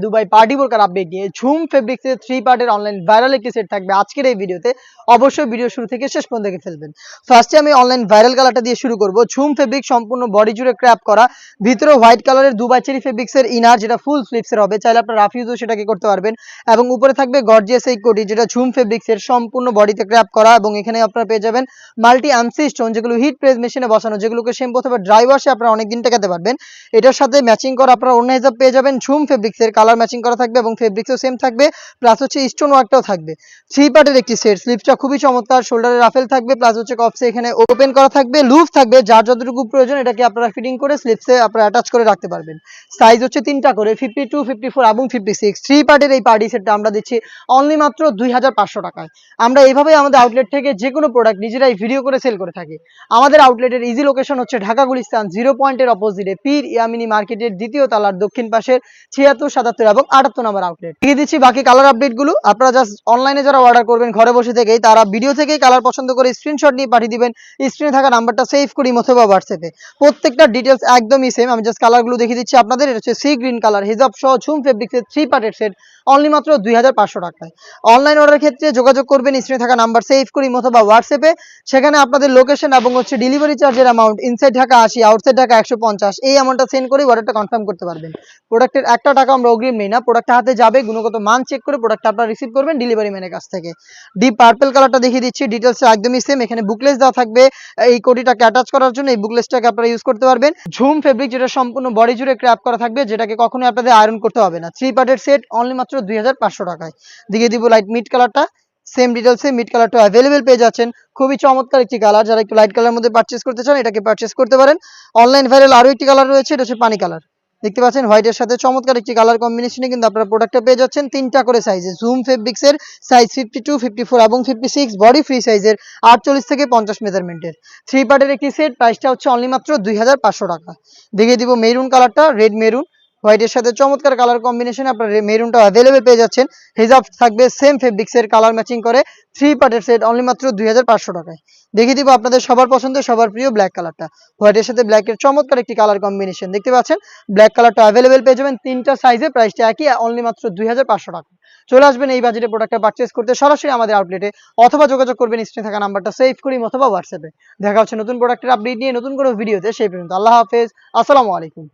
Dubai party বোরকার update নিয়ে ঝুম ফেব্রিক্সের 3 পার্টের অনলাইন ভাইরাল একটি সেট থাকবে আজকের এই ভিডিওতে। অবশ্যই ভিডিও শুরু থেকে শেষ পর্যন্ত দেখে ফেলবেন। ফার্স্টে আমি অনলাইন ভাইরাল কালারটা দিয়ে শুরু করব। ঝুম ফেব্রিক সম্পূর্ণ বডি জুড়ে ক্র্যাপ করা, ভিতরে হোয়াইট কালারের দুবাই চেরি ফেব্রিক্সের ইনার, যেটা ফুল স্লিভসের হবে, চাইলে আপনারা রাফ ইউজও সেটাকে করতে পারবেন। এবং উপরে থাকবে গর্জিয়াস এই কোটি, যেটা ঝুম ফেব্রিক্সের সম্পূর্ণ বডিতে ক্র্যাপ করা, এবং এখানে আপনারা পেয়ে যাবেন মাল্টি আনসি স্টোন, যেগুলো হিট প্রেস মেশিনে বসানো, যেগুলোকে শ্যাম্পু অথবা ড্রাই ওয়াশে আপনারা অনেকদিন টেকাতে পারবেন। এটার সাথে ম্যাচিং করা আপনারা অন্য হিসাব পেয়ে যাবেন ঝুম ফেব্রিক্সের, কালার ম্যাচিং করা থাকবে এবং ফেব্রিক্সও সেম থাকবে, প্লাস হচ্ছে স্টোন ওয়ার্কটাও থাকবে। 3 পার্টের একটি সেট, স্লিভসটা খুবই চমৎকার, শোল্ডারে রাফেল থাকবে, প্লাস হচ্ছে কফসে এখানে ওপেন করা থাকবে, লুজ থাকবে, যার যতটুকু প্রয়োজন এটাকে আপনারা ফিটিং করে স্লিভসে আপনারা অ্যাটাচ করে রাখতে পারবেন। সাইজ হচ্ছে 3টা করে, 52, 54 এবং 56। 3 পার্টের এই পার্টি সেটটা আমরা দিচ্ছি অনলি মাত্র 2500 টাকায়। আমরা এইভাবেই আমাদের আউটলেট থেকে যে কোনো প্রোডাক্ট নিজেরাই ভিডিও করে সেল করে থাকি। আমাদের আউটলেটের ইজি লোকেশন হচ্ছে ঢাকা গুলিস্তান 0 পয়েন্টের অপোজিটে পীর ইয়ামিনী মার্কেটের দ্বিতীয় তলার দক্ষিণ পাশের 76, 77 এবং 78 নম্বর আউটলেট। দিয়ে দিচ্ছি বাকি কালার আপডেটগুলো। আপনারা জাস্ট অনলাইনে যারা অর্ডার করবেন ঘরে বসে থেকেই, তারা ভিডিও থেকেই কালার পছন্দ করে স্ক্রিনশট নিয়ে পাঠিয়ে দিবেন। স্ক্রিনে থাকা নাম্বারটা সেভ করি অথবা হোয়াটসঅ্যাপে। প্রত্যেকটা ডিটেলস একদমই সেম। আমি জাস্ট কালারগুলো দেখিয়ে দিচ্ছি আপনাদের। এটা হচ্ছে সি গ্রিন কালার, হিজাব সহ ঝুম ফেব্রিক্সের 3 পার্টের সেট অনলি মাত্র 2500 টাকায়। অনলাইন অর্ডারের ক্ষেত্রে যোগাযোগ করবেন স্ক্রিনে থাকা নাম্বার সেভ করি অথবা হোয়াটসঅ্যাপে। সেখানে আপনাদের লোকেশন এবং হচ্ছে ডেলিভারি চার্জের amount, inside Dhaka 80, outside Dhaka 150, এই অ্যামাউন্টটা সেন্ড করে অর্ডারটা কনফার্ম করতে পারবেন। প্রোডাক্টের একটা টাকা আমরা অগ্রিম নেই না, প্রোডাক্টটা হাতে যাবে, গুণগত মান চেক করে প্রোডাক্টটা আপনারা রিসিভ করবেন ডেলিভারি ম্যানের কাছ থেকে। ডিপ পার্পল কালারটা দেখিয়ে দিচ্ছি, ডিটেলস একদমই সেম। এখানে বুকলেস দেওয়া থাকবে, এই কোটিটাকে অ্যাটাচ করার জন্য এই বুকলেসটাকে আপনারা ইউজ করতে পারবেন। ঝুম ফেব্রিক, যেটা সম্পূর্ণ বডি জুড়ে ক্র্যাপ করা থাকবে, যেটাকে কখনোই আপনাদের আয়রন করতে হবে না। 3 পার্টের সেট অনলি মাত্র 2500 টাকায়। দিকে দিব লাইট মিড কালারটা, সেম ডিটেলসে মিড কালারটা অ্যাভেলেবেল পেয়ে যাচ্ছেন। খুবই চমৎকার একটি কালার, যারা একটু লাইট কালার মধ্যে পারচেস করতে চান এটাকে পারচেস করতে পারেন। অনলাইন ভাইরাল আরো একটি কালার রয়েছে, এটা হচ্ছে পানি কালার। দেখতে পাচ্ছেন হোয়াইটের সাথে চমৎকার একটি কালার কম্বিনেশনে কিন্তু আপনারা প্রোডাক্টটা পেয়ে যাচ্ছেন 3টা করে সাইজে। জুম ফেব্রিক্সের সাইজ 52, 54 এবং 56, বডি ফ্রি সাইজের 48 থেকে 50 মেজারমেন্টের 3 পার্টের একটি সেট। প্রাইসটা হচ্ছে অনলি মাত্র 2500 টাকা। দেখিয়ে দিব মেরুন কালারটা, রেড মেরুন, হোয়াইটের সাথে চমৎকার কালার কম্বিনেশন, আপনারা মেরুনটা অ্যাভেলেবেল পেয়ে যাচ্ছেন। হিজাব থাকবে সেম ফেব্রিক্সের, কালার ম্যাচিং করে 3 পার্টের সেট অনলি মাত্র 2500 টাকায়। দেখিয়ে দিব আপনাদের সবার পছন্দের সবার প্রিয় ব্ল্যাক কালারটা, হোয়াইটের সাথে ব্ল্যাকের চমৎকার একটি কালার কম্বিনেশন। দেখতে পাচ্ছেন ব্ল্যাক কালারটা অ্যাভেলেবেল পেয়ে যাবেন 3টা সাইজে, প্রাইসটা একই অনলি মাত্র 2500 টাকা। চলে আসবেন এই বাজেটে প্রোডাক্টটা পারচেস করতে সরাসরি আমাদের আউটলেটে, অথবা যোগাযোগ করবেন স্ক্রিনে থাকা নাম্বারটা সেভ করি অথবা হোয়াটসঅ্যাপে। দেখা হচ্ছে নতুন প্রোডাক্টের আপডেট নিয়ে নতুন কোনো ভিডিওতে। সেই পর্যন্ত আল্লাহ হাফেজ, আসসালামু আলাইকুম।